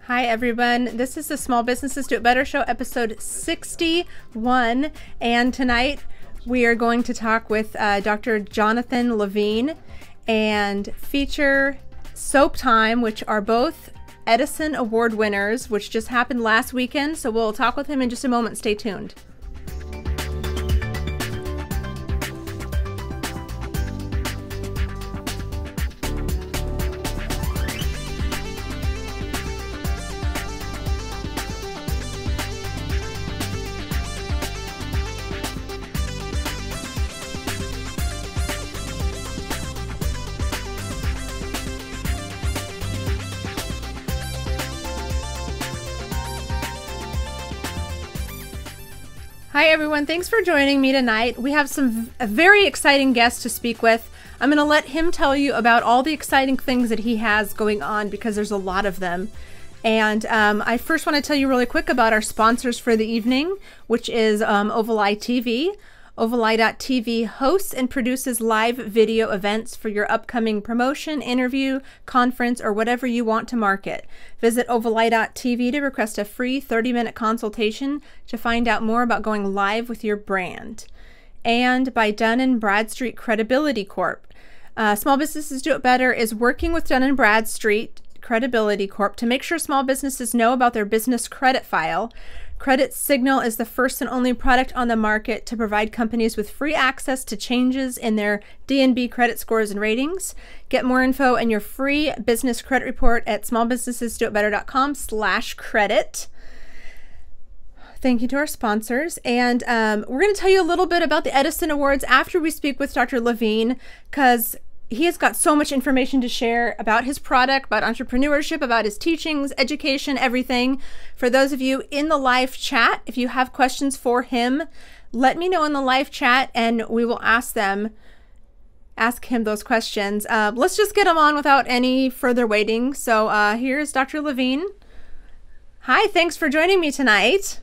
Hi everyone, this is the Small Businesses Do It Better Show, episode 61, and tonight we are going to talk with Dr. Jonathan Levine and feature Soap Time, which are both Edison Award winners, which just happened last weekend, so we'll talk with him in just a moment. Stay tuned. Hi everyone, thanks for joining me tonight. We have a very exciting guest to speak with. I'm going to let him tell you about all the exciting things that he has going on because there's a lot of them. And I first want to tell you really quick about our sponsors for the evening, which is Ovali TV. Ovali.tv hosts and produces live video events for your upcoming promotion, interview, conference, or whatever you want to market. Visit Ovali.tv to request a free 30-minute consultation to find out more about going live with your brand. And by Dun & Bradstreet Credibility Corp. Small Businesses Do It Better is working with Dun & Bradstreet Credibility Corp to make sure small businesses know about their business credit file. Credit Signal is the first and only product on the market to provide companies with free access to changes in their D&B credit scores and ratings. Get more info and your free business credit report at smallbusinessesdoitbetter.com/credit. Thank you to our sponsors. And we're going to tell you a little bit about the Edison Awards after we speak with Dr. Levine, because he has got so much information to share about his product, about entrepreneurship, about his teachings, education, everything. For those of you in the live chat, if you have questions for him, let me know in the live chat and we will ask him those questions. Let's just get him on without any further waiting. So here's Dr. Levine. Hi, thanks for joining me tonight.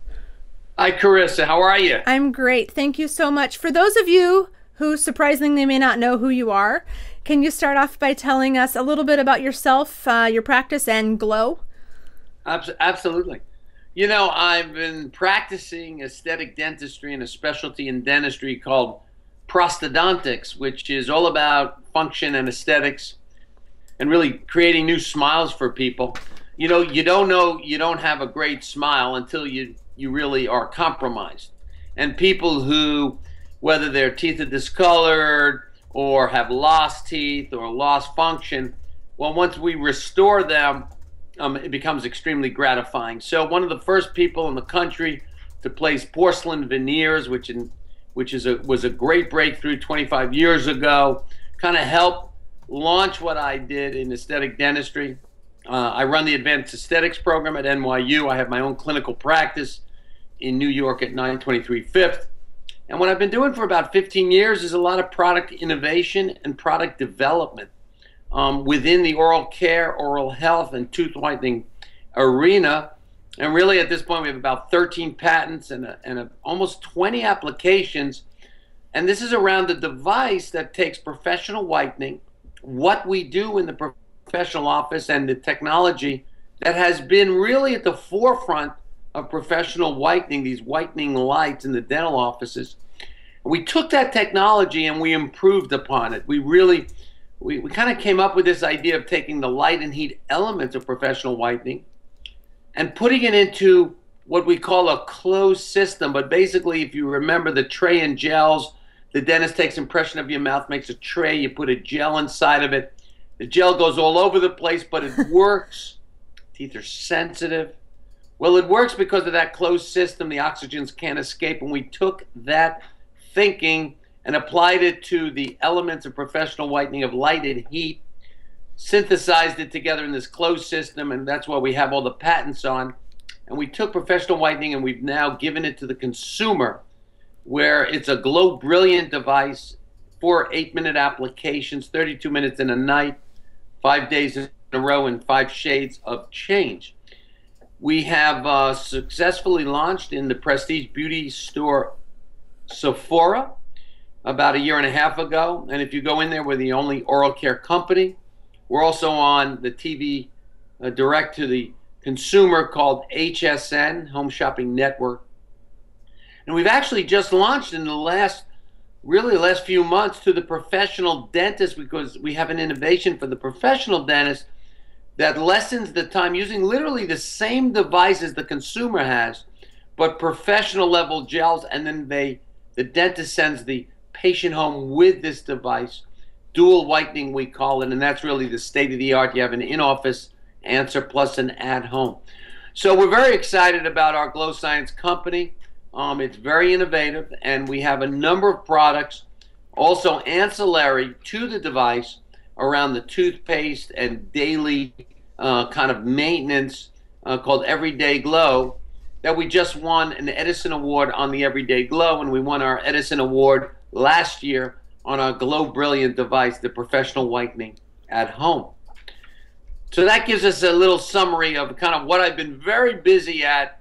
Hi, Carissa. How are you? I'm great. Thank you so much. For those of you who surprisingly may not know who you are, can you start off by telling us a little bit about yourself, your practice, and GLO? Absolutely. You know, I've been practicing aesthetic dentistry and a specialty in dentistry called prosthodontics, which is all about function and aesthetics and really creating new smiles for people. You know you don't have a great smile until you really are compromised. And people who, whether their teeth are discolored or have lost teeth or lost function, well, once we restore them, it becomes extremely gratifying. So one of the first people in the country to place porcelain veneers, which was a great breakthrough 25 years ago, kind of helped launch what I did in aesthetic dentistry. I run the Advanced Aesthetics program at NYU. I have my own clinical practice in New York at 923 Fifth. And what I've been doing for about 15 years is a lot of product innovation and product development within the oral care, oral health, and tooth whitening arena. And really at this point we have about 13 patents and almost 20 applications. And this is around the device that takes professional whitening, what we do in the professional office, and the technology that has been really at the forefront of professional whitening, these whitening lights in the dental offices. We took that technology and we improved upon it. We kind of came up with this idea of taking the light and heat elements of professional whitening and putting it into what we call a closed system. But basically, if you remember the tray and gels, the dentist takes impression of your mouth, makes a tray, you put a gel inside of it. The gel goes all over the place, but it works. Teeth are sensitive. Well, it works because of that closed system. The oxygens can't escape, and we took that thinking and applied it to the elements of professional whitening of light and heat, synthesized it together in this closed system, and that's what we have all the patents on. And we took professional whitening and we've now given it to the consumer, where it's a GLO Brilliant device, 4 8-minute applications, 32 minutes in a night, 5 days in a row, and 5 shades of change. We have successfully launched in the prestige beauty store Sephora about 1.5 years ago. And if you go in there, we're the only oral care company. We're also on the TV direct to the consumer called HSN, Home Shopping Network. And we've actually just launched in the last few months to the professional dentist, because we have an innovation for the professional dentist that lessens the time using literally the same devices the consumer has, but professional level gels, and then the dentist sends the patient home with this device. Dual whitening, we call it, and that's really the state of the art. You have an in-office answer plus an at-home. So we're very excited about our GLO Science company. It's very innovative, and we have a number of products also ancillary to the device around the toothpaste and daily kind of maintenance called Everyday Glow, that we just won an Edison Award on the Everyday Glow, and we won our Edison Award last year on our Glow Brilliant device, the professional whitening at home. So that gives us a little summary of kind of what I've been very busy at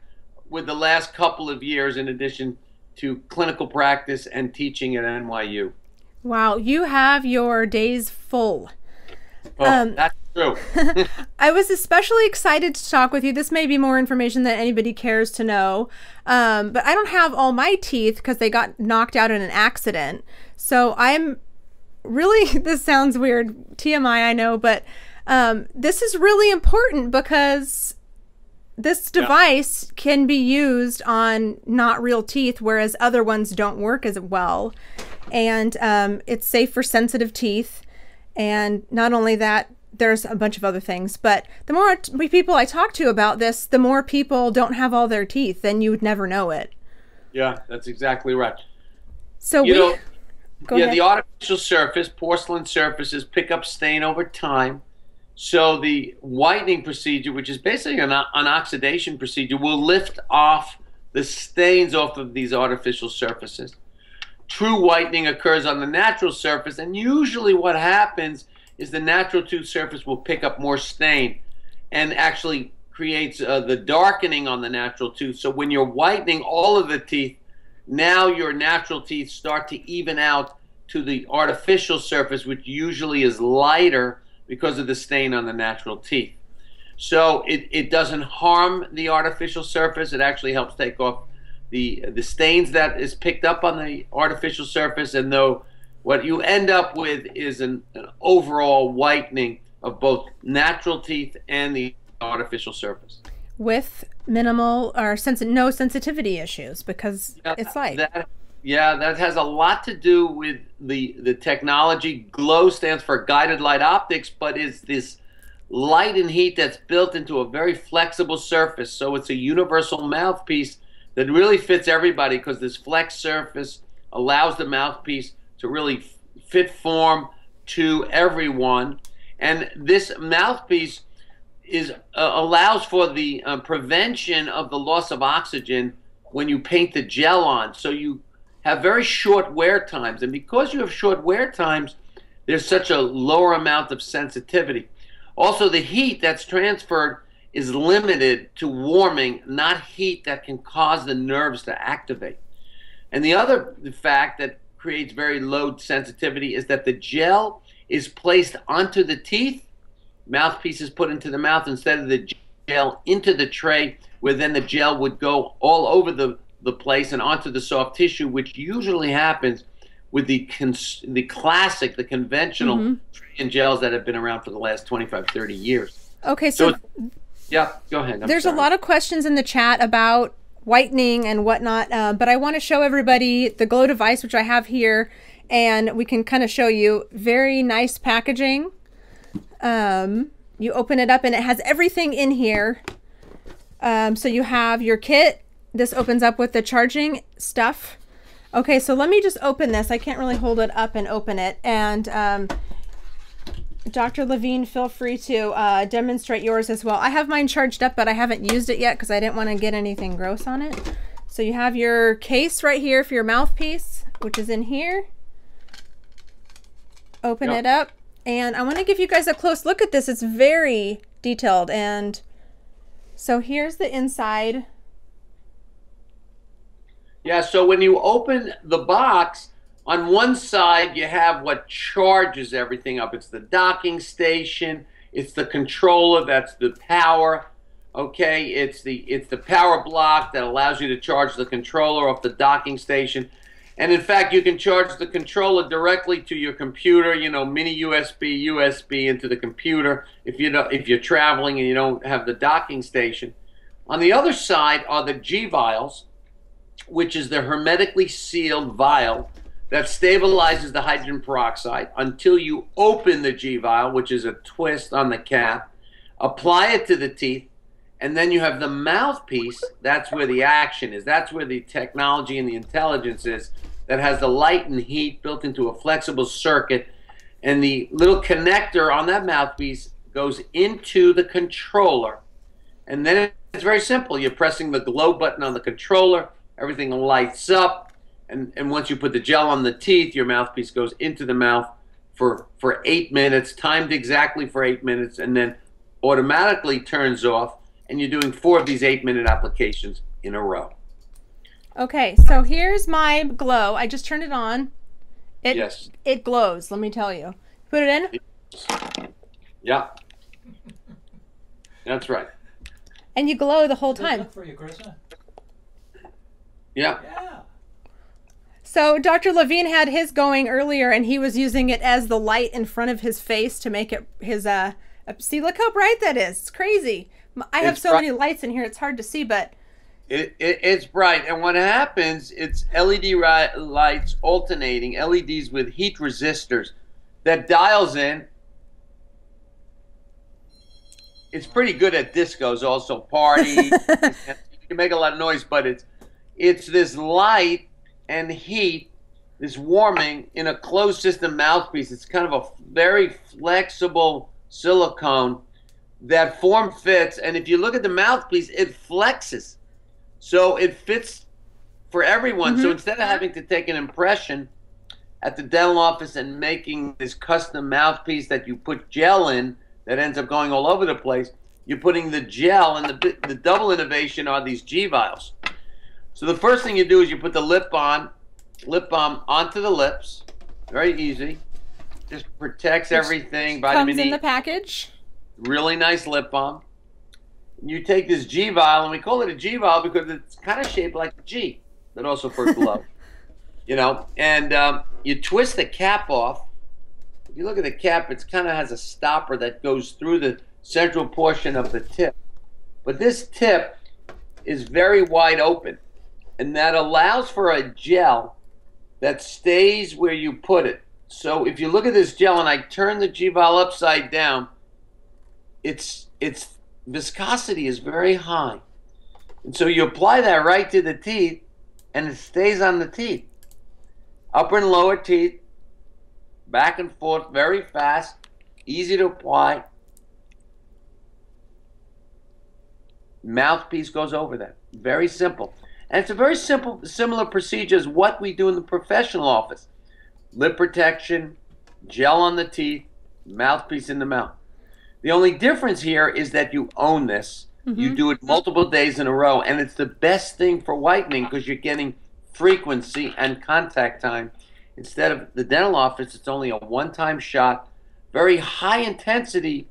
with the last couple of years, in addition to clinical practice and teaching at NYU. Wow, you have your days full. Oh, that's true. I was especially excited to talk with you. This may be more information than anybody cares to know, but I don't have all my teeth because they got knocked out in an accident. So I'm really, this sounds weird, TMI, I know, but this is really important because this device can be used on not real teeth, whereas other ones don't work as well. And it's safe for sensitive teeth. And not only that, there's a bunch of other things. But the more people I talk to about this, the more people don't have all their teeth. Then you would never know it. Yeah, that's exactly right. So go ahead. The artificial surface, porcelain surfaces pick up stain over time. So the whitening procedure, which is basically an oxidation procedure, will lift off the stains off of these artificial surfaces. True whitening occurs on the natural surface, and usually what happens is the natural tooth surface will pick up more stain and actually creates the darkening on the natural tooth. So when you're whitening all of the teeth, now your natural teeth start to even out to the artificial surface, which usually is lighter because of the stain on the natural teeth. So it doesn't harm the artificial surface. It actually helps take off the stains that is picked up on the artificial surface, and though what you end up with is an overall whitening of both natural teeth and the artificial surface. With minimal or no sensitivity issues, because it's light. That has a lot to do with the technology. GLOW stands for guided light optics, but is this light and heat that's built into a very flexible surface. So it's a universal mouthpiece that really fits everybody, because this flex surface allows the mouthpiece to really fit form to everyone. And this mouthpiece allows for the prevention of the loss of oxygen when you paint the gel on. So you have very short wear times, and because you have short wear times, there's such a lower amount of sensitivity. Also, the heat that's transferred is limited to warming, not heat that can cause the nerves to activate. And the other fact that creates very low sensitivity is that the gel is placed onto the teeth, mouthpiece is put into the mouth instead of the gel into the tray, where then the gel would go all over the place and onto the soft tissue, which usually happens with the classic, the conventional tray and gels that have been around for the last 25, 30 years. Okay, so yeah, go ahead. There's a lot of questions in the chat about whitening and whatnot, but I want to show everybody the GLO device, which I have here, and we can kind of show you. Very nice packaging. You open it up and it has everything in here. So you have your kit. This opens up with the charging stuff. Okay, so let me just open this. I can't really hold it up and open it. And Dr. Levine, feel free to demonstrate yours as well. I have mine charged up, but I haven't used it yet because I didn't want to get anything gross on it. So you have your case right here for your mouthpiece, which is in here. Open it up. And I want to give you guys a close look at this. It's very detailed. And so here's the inside. Yeah, so when you open the box, on one side you have what charges everything up. It's the docking station, it's the controller, that's the power. Okay, it's the power block that allows you to charge the controller off the docking station. And in fact, you can charge the controller directly to your computer, you know, mini USB into the computer if you're traveling and you don't have the docking station. On the other side are the G vials, which is the hermetically sealed vial that stabilizes the hydrogen peroxide until you open the G vial, which is a twist on the cap, apply it to the teeth, and then you have the mouthpiece. That's where the action is. That's where the technology and the intelligence is, that has the light and heat built into a flexible circuit. And the little connector on that mouthpiece goes into the controller. And then it's very simple. You're pressing the GLO button on the controller. Everything lights up. And once you put the gel on the teeth, your mouthpiece goes into the mouth for 8 minutes, timed exactly for 8 minutes, and then automatically turns off. And you're doing 4 of these 8-minute applications in a row. Okay, so here's my GLO. I just turned it on. Yes. It glows, let me tell you. Put it in? Yeah. That's right. And you glow the whole time. For you, Krista. Yeah. Yeah. So Dr. Levine had his going earlier, and he was using it as the light in front of his face to make it his, see, look how bright that is. It's crazy. I have so many lights in here, it's hard to see, but... It's bright, and what happens, it's LED lights alternating, LEDs with heat resistors that dials in. It's pretty good at discos also, parties. You can make a lot of noise, but it's this light and heat, this warming in a closed system mouthpiece. It's kind of a very flexible silicone that form fits, and if you look at the mouthpiece, it flexes. So it fits for everyone. So instead of having to take an impression at the dental office and making this custom mouthpiece that you put gel in that ends up going all over the place, you're putting the gel, and the double innovation are these G vials. So the first thing you do is you put the lip balm onto the lips. Very easy. Just protects everything. Vitamin E. Comes in the package. Really nice lip balm. You take this G vial, and we call it a G vial because it's kind of shaped like a G, but also for glove. You know, and you twist the cap off. If you look at the cap, it kind of has a stopper that goes through the central portion of the tip. But this tip is very wide open, and that allows for a gel that stays where you put it. So if you look at this gel, and I turn the G vial upside down, its viscosity is very high. And so you apply that right to the teeth, and it stays on the teeth. Upper and lower teeth, back and forth, very fast, easy to apply. Mouthpiece goes over that. Very simple. And it's a very similar procedure as what we do in the professional office. Lip protection, gel on the teeth, mouthpiece in the mouth. The only difference here is that you own this. You do it multiple days in a row, and it's the best thing for whitening because you're getting frequency and contact time. Instead of the dental office, it's only a one-time shot, very high intensity,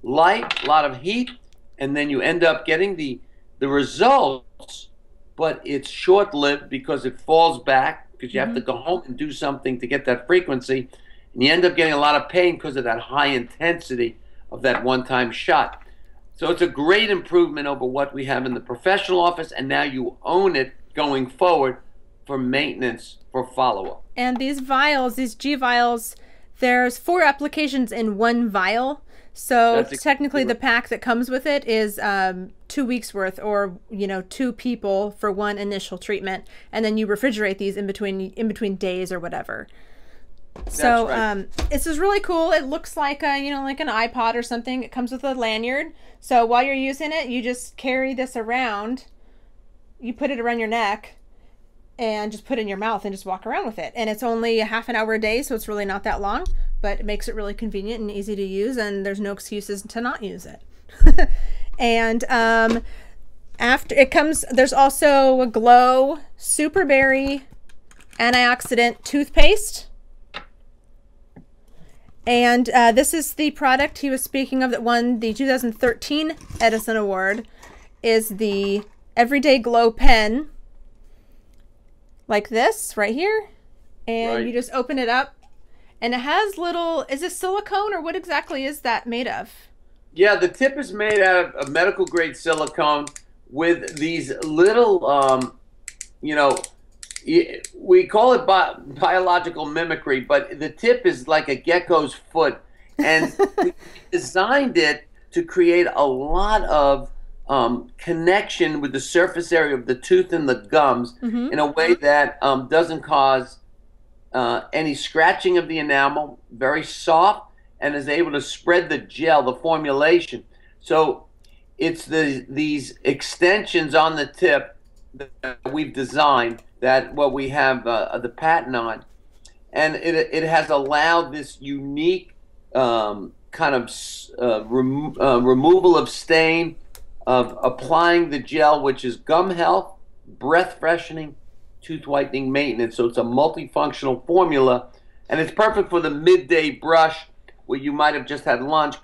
light, a lot of heat, and then you end up getting the results, but it's short-lived because it falls back because you have to go home and do something to get that frequency, and you end up getting a lot of pain because of that high intensity of that one-time shot. So it's a great improvement over what we have in the professional office, and now you own it going forward for maintenance, for follow-up. And these vials, these G vials, there's 4 applications in one vial. So technically the pack that comes with it is 2 weeks worth, or 2 people for one initial treatment, and then you refrigerate these in between days or whatever. So this is really cool. It looks like like an iPod or something. It comes with a lanyard. So while you're using it, you just carry this around. You put it around your neck and just put it in your mouth and just walk around with it. And it's only a half an hour a day, so it's really not that long, but it makes it really convenient and easy to use, and there's no excuses to not use it. And after it comes, there's also a GLO Superberry antioxidant toothpaste. And this is the product he was speaking of that won the 2013 Edison Award. is the Everyday Glow pen, like this right here. And you just open it up, and it has little, is it silicone or what exactly is that made of? Yeah, the tip is made out of medical grade silicone with these little, you know, we call it biological mimicry, but the tip is like a gecko's foot. And we designed it to create a lot of connection with the surface area of the tooth and the gums in a way that doesn't cause any scratching of the enamel, very soft, and is able to spread the gel, the formulation. So it's these extensions on the tip that we've designed, that what we have the patent on, and it has allowed this unique kind of removal of stain, of applying the gel, which is gum health, breath freshening, tooth whitening maintenance. So it's a multifunctional formula, and it's perfect for the midday brush where you might have just had lunch,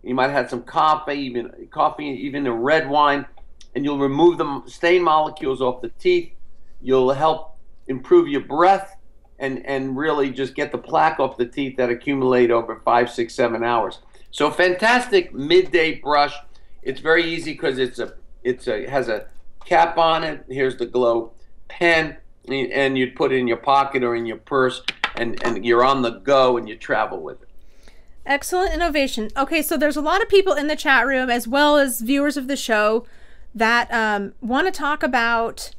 you might have had some coffee, even a red wine, and you'll remove the stain molecules off the teeth. You'll help improve your breath and really just get the plaque off the teeth that accumulate over 5, 6, 7 hours. So fantastic midday brush. It's very easy because it has a cap on it. Here's the GLO pen, and you'd put it in your pocket or in your purse, and you're on the go and you travel with it. Excellent innovation. Okay, so there's a lot of people in the chat room as well as viewers of the show that want to talk about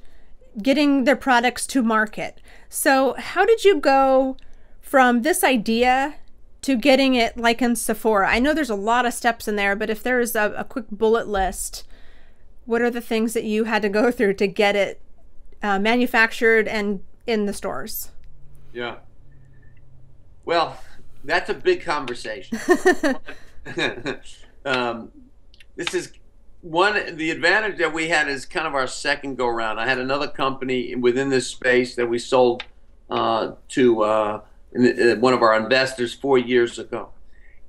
getting their products to market. So how did you go from this idea to getting it like in Sephora? I know there's a lot of steps in there, but if there's a quick bullet list, what are the things that you had to go through to get it manufactured and in the stores? Yeah. Well, that's a big conversation. This is the advantage that we had is kind of our second go around. I had another company within this space that we sold to one of our investors 4 years ago.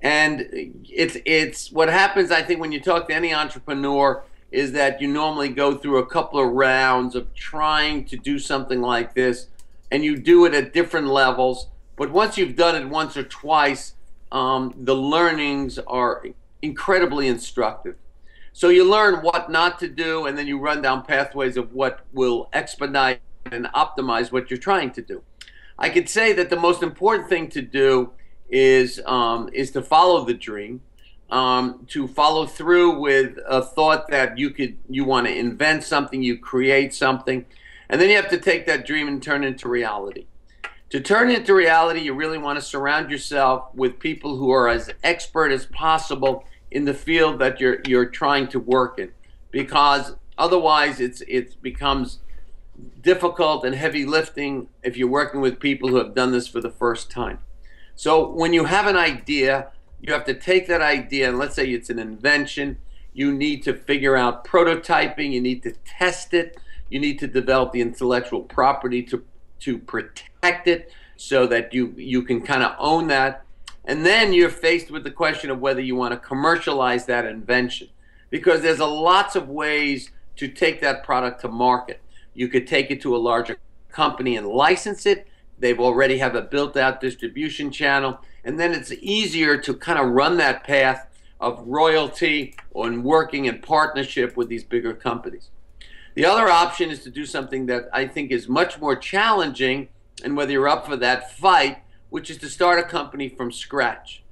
And it's what happens, I think, when you talk to any entrepreneur, is that you normally go through a couple of rounds of trying to do something like this, and you do it at different levels. But once you've done it once or twice, the learnings are incredibly instructive. So you learn what not to do, and then you run down pathways of what will expedite and optimize what you're trying to do. I could say that the most important thing to do is to follow the dream, to follow through with a thought that you want to invent something, you create something, and then you have to take that dream and turn it into reality. To turn it into reality, you really want to surround yourself with people who are as expert as possible in the field that you're trying to work in, because otherwise it becomes difficult and heavy lifting if you're working with people who have done this for the first time. So when you have an idea, you have to take that idea, and let's say it's an invention, you need to figure out prototyping, you need to test it, you need to develop the intellectual property to protect it so that you can kind of own that. And then you're faced with the question of whether you want to commercialize that invention, because there's lots of ways to take that product to market. You could take it to a larger company and license it. They've already have a built-out distribution channel, and then it's easier to kind of run that path of royalty and working in partnership with these bigger companies. The other option is to do something that I think is much more challenging, and whether you're up for that fight, which is to start a company from scratch.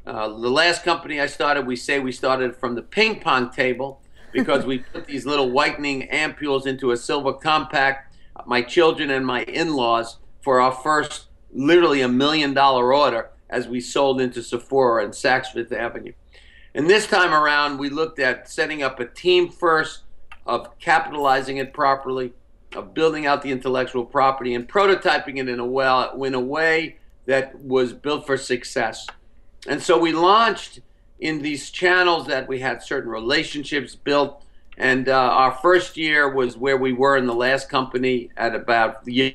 The last company I started, we started from the ping pong table, because we put these little whitening ampules into a silver compact, my children and my in-laws, for our first literally $1 million order as we sold into Sephora and Saks Fifth Avenue. And this time around, we looked at setting up a team first, of capitalizing it properly, of building out the intellectual property, and prototyping it in a way that was built for success. And so we launched in these channels that we had certain relationships built, and our first year was where we were in the last company at about year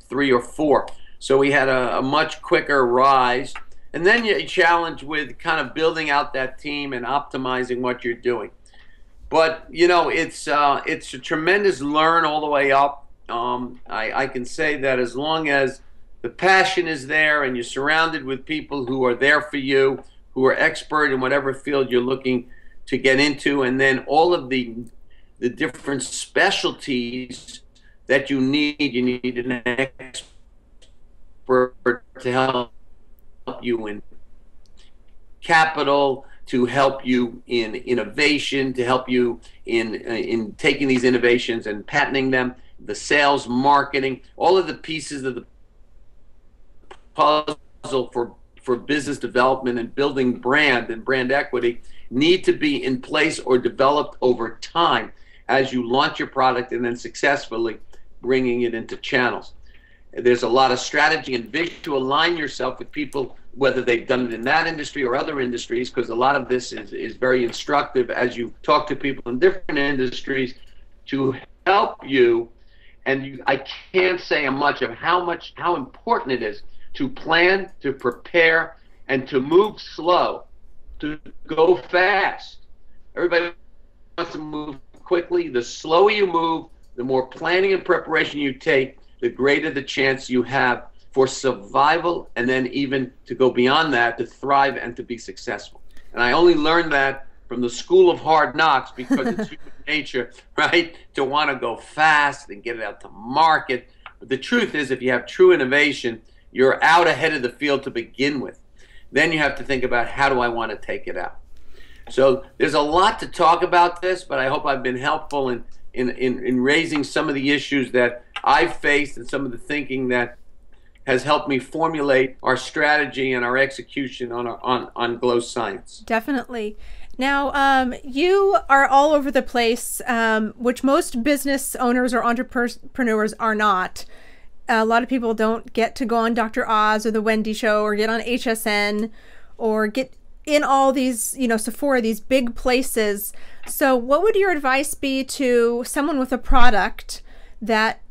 3 or 4. So we had a much quicker rise, and then you challenge with kind of building out that team and optimizing what you're doing. But you know, it's a tremendous learn all the way up. I can say that as long as the passion is there and you're surrounded with people who are there for you, who are expert in whatever field you're looking to get into, and then all of the different specialties that you need an expert to help you in capital, to help you in innovation, to help you in taking these innovations and patenting them, the sales, marketing, all of the pieces of the puzzle for business development and building brand and brand equity need to be in place or developed over time as you launch your product and then successfully bringing it into channels. There's a lot of strategy and vision to align yourself with people, whether they've done it in that industry or other industries, because a lot of this is very instructive as you talk to people in different industries to help you. And I can't say much of how important it is to plan, to prepare, and to move slow, to go fast. Everybody wants to move quickly. The slower you move, the more planning and preparation you take, the greater the chance you have for survival, and then even to go beyond that, to thrive and to be successful. And I only learned that from the school of hard knocks, because it's human nature, right, to want to go fast and get it out to market. But the truth is, if you have true innovation, you're out ahead of the field to begin with. Then you have to think about, how do I want to take it out? So there's a lot to talk about this, but I hope I've been helpful in raising some of the issues that I've faced and some of the thinking that has helped me formulate our strategy and our execution on GLO Science. Definitely. Now, you are all over the place, which most business owners or entrepreneurs are not. A lot of people don't get to go on Dr. Oz or The Wendy Show or get on HSN or get in all these, you know, Sephora, these big places. So what would your advice be to someone with a product that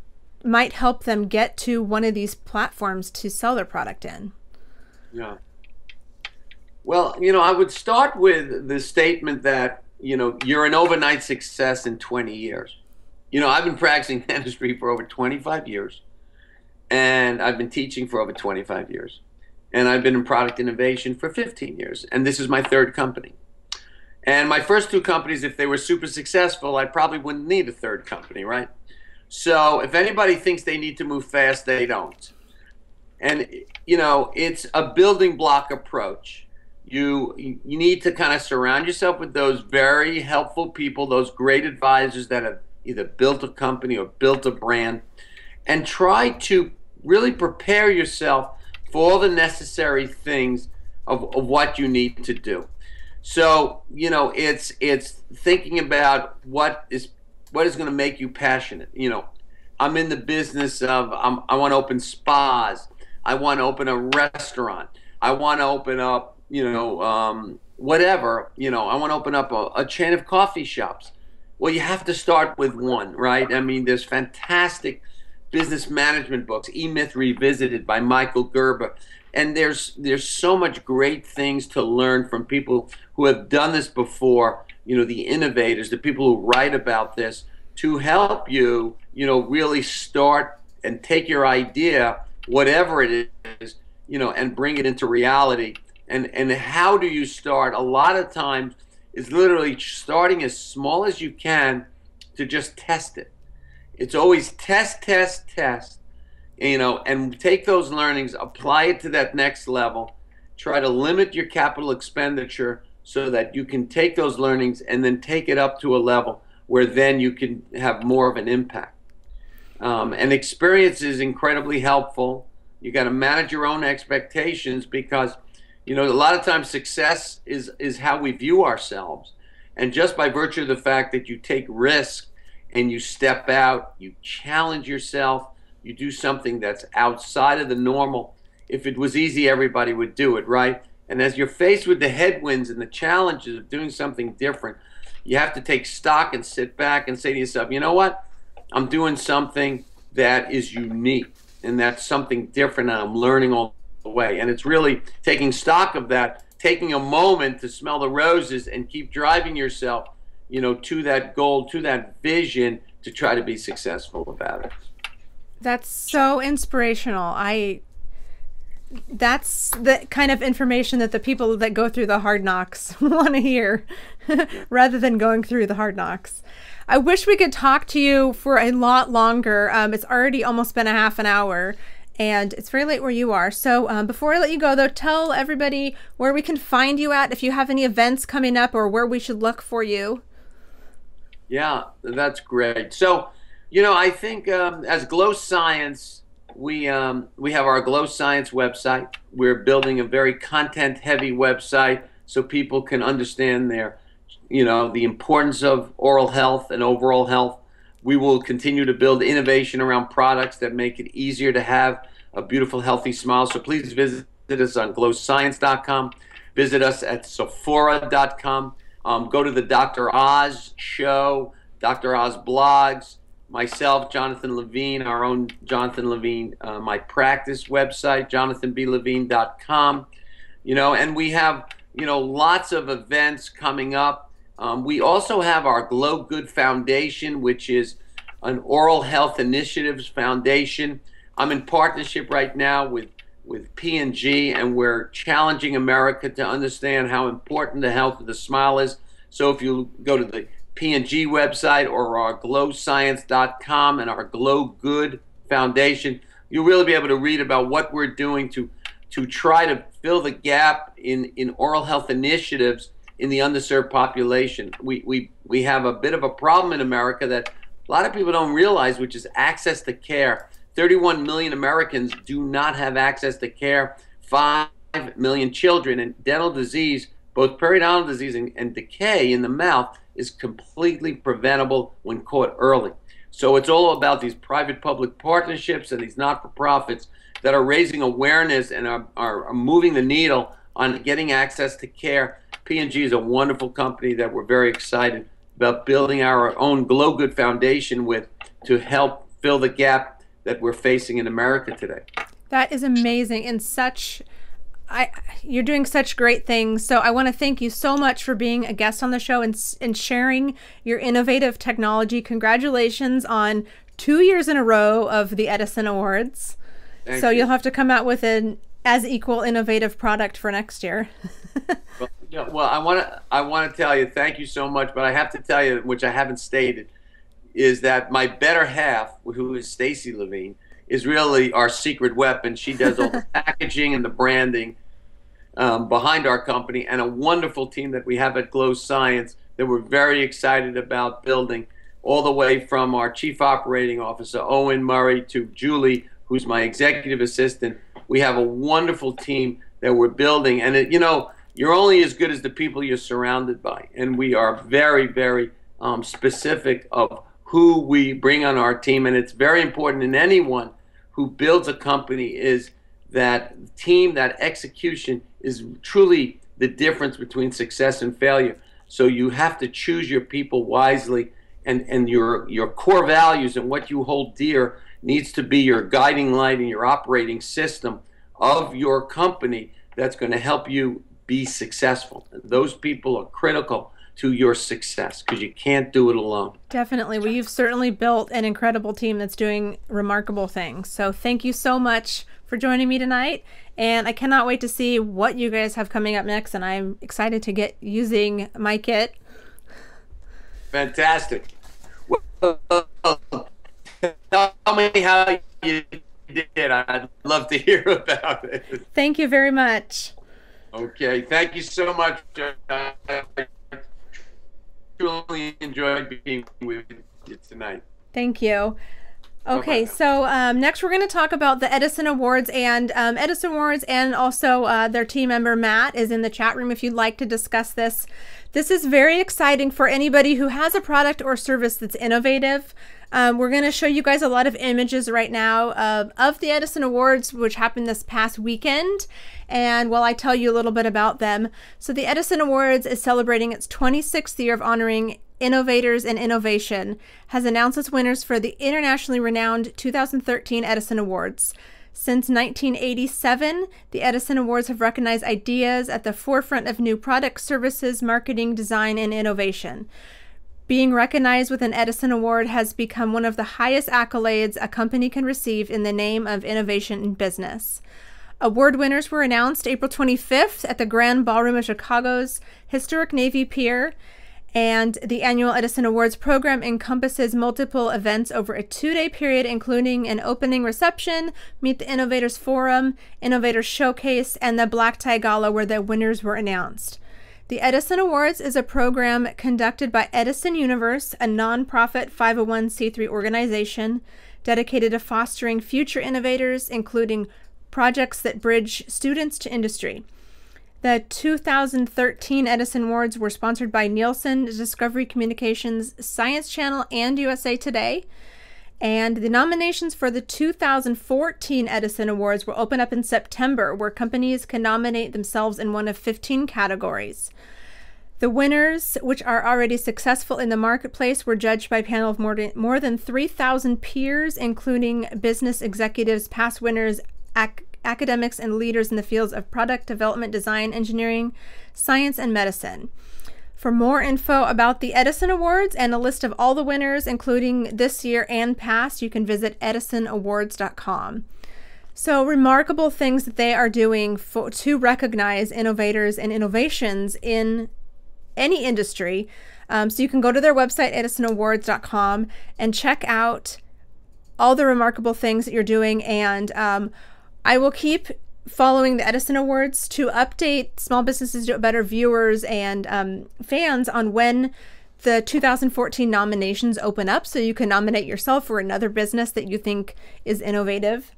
might help them get to one of these platforms to sell their product in? Yeah. Well, you know, I would start with the statement that, you know, you're an overnight success in 20 years. You know, I've been practicing dentistry for over 25 years, and I've been teaching for over 25 years, and I've been in product innovation for 15 years, and this is my third company. And my first two companies, if they were super successful, I probably wouldn't need a third company, right? So if anybody thinks they need to move fast, they don't. And, you know, it's a building block approach. You need to kind of surround yourself with those very helpful people, those great advisors that have either built a company or built a brand, and try to really prepare yourself for all the necessary things of what you need to do. So, you know, it's thinking about what is going to make you passionate. You know, I'm in the business of, I want to open spas. I want to open a restaurant. I want to open up, you know, whatever, you know, I want to open up a chain of coffee shops. Well, you have to start with one, right? I mean, there's fantastic business management books, E-Myth Revisited by Michael Gerber. And there's so much great things to learn from people who have done this before, you know, the innovators, the people who write about this, to help you, you know, really start and take your idea, whatever it is, you know, and bring it into reality. And how do you start? A lot of times is literally starting as small as you can to just test it. It's always test, test, test, you know, and take those learnings, apply it to that next level, try to limit your capital expenditure so that you can take those learnings and then take it up to a level where then you can have more of an impact. And experience is incredibly helpful. You got to manage your own expectations, because, you know, a lot of times success is how we view ourselves. And just by virtue of the fact that you take risk and you step out, you challenge yourself, you do something that's outside of the normal. If it was easy, everybody would do it, right? And as you're faced with the headwinds and the challenges of doing something different, you have to take stock and sit back and say to yourself, you know what? I'm doing something that is unique, and that's something different, and I'm learning all the way. And it's really taking stock of that, taking a moment to smell the roses and keep driving yourself, to that goal, to that vision, to try to be successful about it. That's so inspirational. That's the kind of information that the people that go through the hard knocks want to hear rather than going through the hard knocks. I wish we could talk to you for a lot longer. It's already almost been a half an hour and it's very late where you are. So before I let you go though, tell everybody where we can find you at, if you have any events coming up or where we should look for you. Yeah, that's great. So, I think as GLO Science, we have our GLO Science website. We're building a very content-heavy website so people can understand the importance of oral health and overall health. We will continue to build innovation around products that make it easier to have a beautiful, healthy smile. So please visit us on glowscience.com. Visit us at sephora.com. Go to the Dr. Oz show, Dr. Oz blogs, myself, Jonathan Levine, our own Jonathan Levine, my practice website, jonathanblevine.com. And we have, lots of events coming up. We also have our GLO Good Foundation, which is an oral health initiatives foundation. I'm in partnership right now with P&G, and we're challenging America to understand how important the health of the smile is. So if you go to the P&G website or our glowscience.com and our GLO Good Foundation, you'll really be able to read about what we're doing to try to fill the gap in oral health initiatives in the underserved population. We have a bit of a problem in America that a lot of people don't realize, which is access to care. 31 million Americans do not have access to care. 5 million children, and dental disease, both periodontal disease and decay in the mouth, is completely preventable when caught early. So it's all about these private-public partnerships and these not-for-profits that are raising awareness and are moving the needle on getting access to care. P&G is a wonderful company that we're very excited about building our own GLO Good Foundation with to help fill the gap that we're facing in America today. That is amazing and you're doing such great things. So I want to thank you so much for being a guest on the show and sharing your innovative technology. Congratulations on 2 years in a row of the Edison Awards. Thank you. You'll have to come out with an as equal innovative product for next year. Well, I want to tell you, thank you so much, but I have to tell you, which I haven't stated, is that my better half, who is Stacy Levine, is really our secret weapon. She does all the packaging and the branding behind our company, and a wonderful team that we have at GLO Science that we're very excited about building, all the way from our Chief Operating Officer, Owen Murray, to Julie, who's my executive assistant. We have a wonderful team that we're building, and you're only as good as the people you're surrounded by, and we are very, very specific of who we bring on our team, and it's very important in anyone who builds a company is that team, that execution is truly the difference between success and failure. So you have to choose your people wisely, and your core values and what you hold dear needs to be your guiding light and your operating system of your company that's going to help you be successful. And those people are critical to your success because you can't do it alone. Definitely. Well, you've certainly built an incredible team that's doing remarkable things. So thank you so much for joining me tonight. And I cannot wait to see what you guys have coming up next. And I'm excited to get using my kit. Fantastic. Well, tell me how you did. I'd love to hear about it. Thank you very much. Okay. Thank you so much. I truly enjoyed being with you tonight. Thank you. Okay, so next we're going to talk about the Edison Awards, and also their team member Matt is in the chat room if you'd like to discuss this. This is very exciting for anybody who has a product or service that's innovative. We're going to show you guys a lot of images right now of the Edison Awards, which happened this past weekend, and while I tell you a little bit about them. So the Edison Awards is celebrating its 26th year of honoring innovators in innovation, has announced its winners for the internationally renowned 2013 Edison Awards. Since 1987, the Edison Awards have recognized ideas at the forefront of new products, services, marketing, design, and innovation. Being recognized with an Edison Award has become one of the highest accolades a company can receive in the name of innovation in business. Award winners were announced April 25th at the Grand Ballroom of Chicago's historic Navy Pier, and the annual Edison Awards program encompasses multiple events over a 2-day period, including an opening reception, Meet the Innovators Forum, Innovators Showcase, and the Black Tie Gala where the winners were announced. The Edison Awards is a program conducted by Edison Universe, a nonprofit 501c3 organization dedicated to fostering future innovators, including projects that bridge students to industry. The 2013 Edison Awards were sponsored by Nielsen, Discovery Communications, Science Channel, and USA Today. And the nominations for the 2014 Edison Awards will open up in September, where companies can nominate themselves in one of 15 categories. The winners, which are already successful in the marketplace, were judged by a panel of more than 3,000 peers, including business executives, past winners, academics, and leaders in the fields of product development, design, engineering, science, and medicine. For more info about the Edison Awards and a list of all the winners, including this year and past, you can visit edisonawards.com. So remarkable things that they are doing to recognize innovators and innovations in any industry. So you can go to their website, edisonawards.com, and check out all the remarkable things that you're doing. And I will keep following the Edison Awards to update Small Businesses Do It Better viewers and fans on when the 2014 nominations open up, so you can nominate yourself or another business that you think is innovative.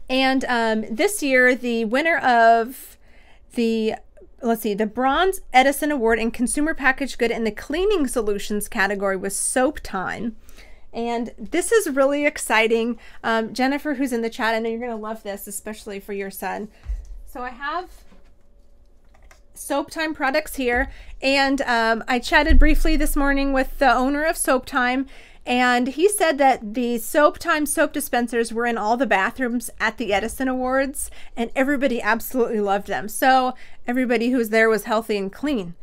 And this year, the winner of the Bronze Edison Award in Consumer Packaged Good in the Cleaning Solutions category was Soap Time. And this is really exciting. Jennifer, who's in the chat, I know you're going to love this, especially for your son. So I have Soap Time products here. And I chatted briefly this morning with the owner of Soap Time. And he said that the Soap Time soap dispensers were in all the bathrooms at the Edison Awards. And everybody absolutely loved them. So everybody who was there was healthy and clean.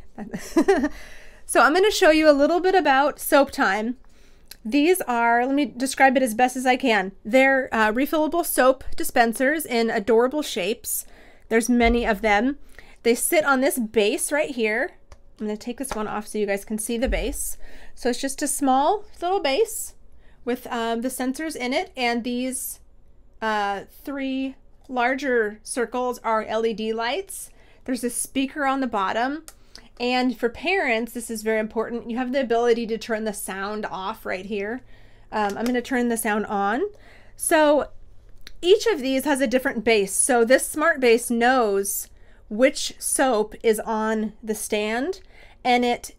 So I'm going to show you a little bit about Soap Time. These are, let me describe it as best as I can. They're refillable soap dispensers in adorable shapes. There's many of them. They sit on this base right here. I'm going to take this one off so you guys can see the base. So it's just a small little base with the sensors in it. And these 3 larger circles are LED lights. There's a speaker on the bottom. And for parents, this is very important. You have the ability to turn the sound off right here. I'm going to turn the sound on. So each of these has a different base. So this smart base knows which soap is on the stand, and it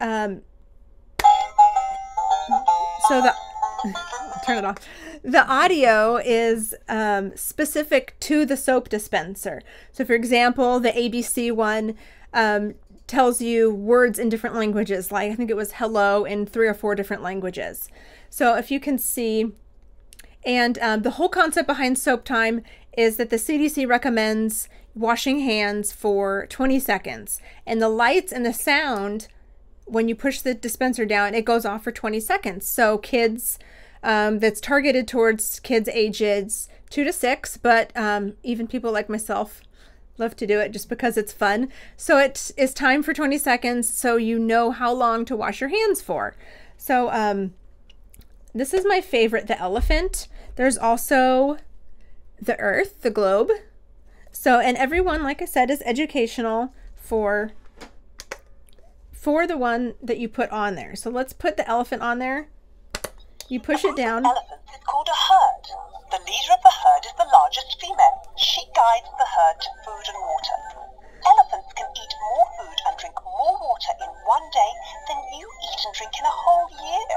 I'll turn it off. The audio is specific to the soap dispenser. So for example, the ABC one tells you words in different languages, like I think it was hello in 3 or 4 different languages. So if you can see, and the whole concept behind Soap Time is that the CDC recommends washing hands for 20 seconds. And the lights and the sound, when you push the dispenser down, it goes off for 20 seconds. So kids, that's targeted towards kids ages 2 to 6, but even people like myself love to do it just because it's fun. So it is time for 20 seconds, so you know how long to wash your hands for. So this is my favorite, the elephant. There's also the earth, the globe. So, and everyone, like I said, is educational for the one that you put on there. So let's put the elephant on there. You push it down. Elephant is called a herd. The leader of the herd is the largest female. She guides the herd to food and water. Elephants can eat more food and drink more water in one day than you eat and drink in a whole year.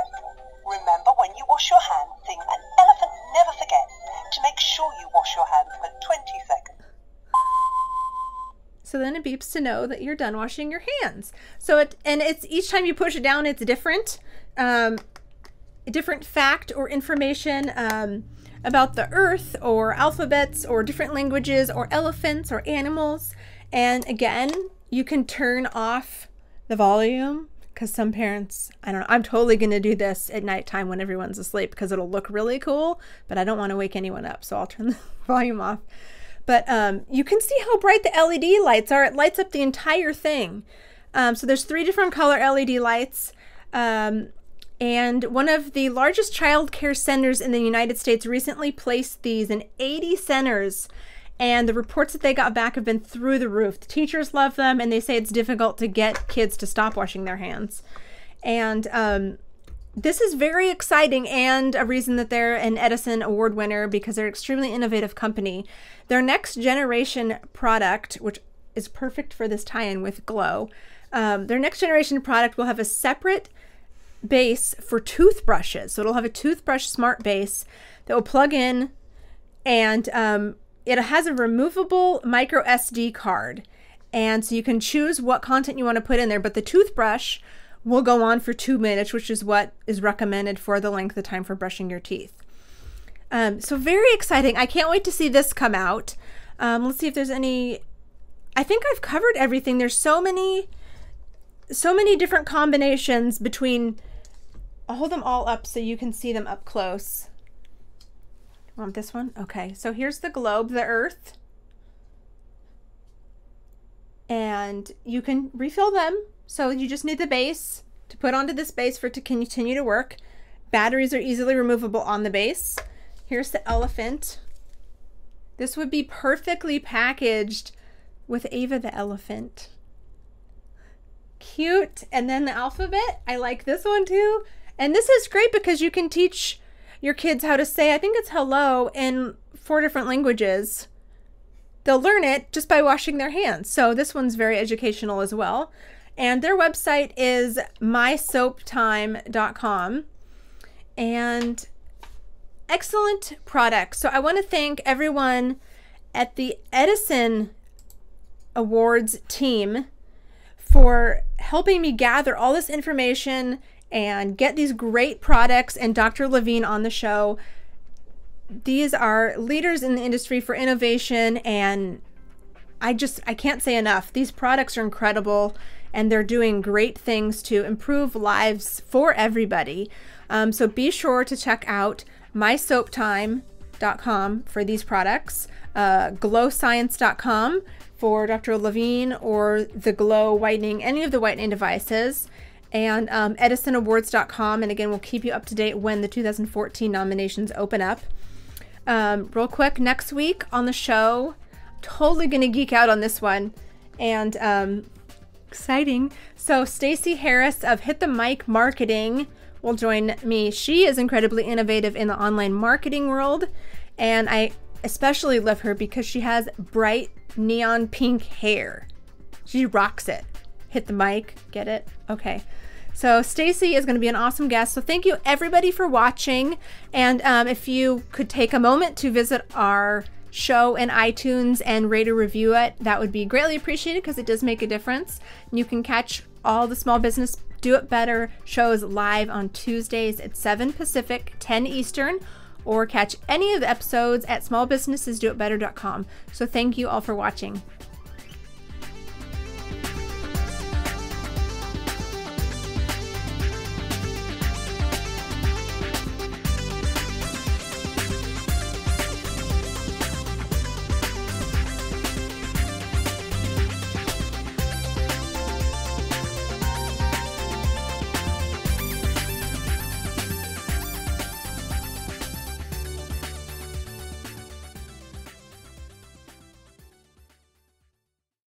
Remember, when you wash your hands, sing "An elephant never forgets" to make sure you wash your hands for 20 seconds. So then it beeps to know that you're done washing your hands. So it's each time you push it down, it's different. Different fact or information about the earth, or alphabets, or different languages, or elephants, or animals. And again, you can turn off the volume, because some parents, I don't know, I'm totally going to do this at nighttime when everyone's asleep because it'll look really cool, but I don't want to wake anyone up, so I'll turn the volume off. But you can see how bright the LED lights are. It lights up the entire thing. So there's 3 different color LED lights. And one of the largest child care centers in the United States recently placed these in 80 centers. And the reports that they got back have been through the roof. The teachers love them, and they say it's difficult to get kids to stop washing their hands. And this is very exciting, and a reason that they're an Edison Award winner, because they're an extremely innovative company. Their next generation product, which is perfect for this tie-in with GLO, their next generation product will have a separate base for toothbrushes. So it'll have a toothbrush smart base that will plug in, and it has a removable micro SD card. And so you can choose what content you want to put in there, but the toothbrush will go on for 2 minutes, which is what is recommended for the length of time for brushing your teeth. So very exciting. I can't wait to see this come out. Let's see if there's any, I think I've covered everything. There's so many different combinations between, I'll hold them all up so you can see them up close. Want this one? Okay, so here's the globe, the Earth. And you can refill them. So you just need the base to put onto this base for it to continue to work. Batteries are easily removable on the base. Here's the elephant. This would be perfectly packaged with Ava the elephant. Cute. And then the alphabet. I like this one too. And this is great because you can teach your kids how to say, I think it's hello, in 4 different languages. They'll learn it just by washing their hands. So this one's very educational as well. And their website is mysoaptime.com. And excellent products. So I want to thank everyone at the Edison Awards team for helping me gather all this information and get these great products, and Dr. Levine on the show. These are leaders in the industry for innovation, and I can't say enough. These products are incredible, and they're doing great things to improve lives for everybody. So be sure to check out mysoaptime.com for these products, gloscience.com for Dr. Levine or the GLO whitening, any of the whitening devices, and edisonawards.com. And again, we'll keep you up to date when the 2014 nominations open up. Real quick, next week on the show, totally gonna geek out on this one, and exciting. So Stacey Harris of Hit the Mic Marketing will join me. She is incredibly innovative in the online marketing world, and I especially love her because she has bright neon pink hair. She rocks it. Hit the mic, get it? Okay. So Stacey is going to be an awesome guest. So thank you everybody for watching. And if you could take a moment to visit our show in iTunes and rate or review it, that would be greatly appreciated because it does make a difference. And you can catch all the Small Business Do It Better shows live on Tuesdays at 7 Pacific, 10 Eastern, or catch any of the episodes at smallbusinessesdoitbetter.com. So thank you all for watching.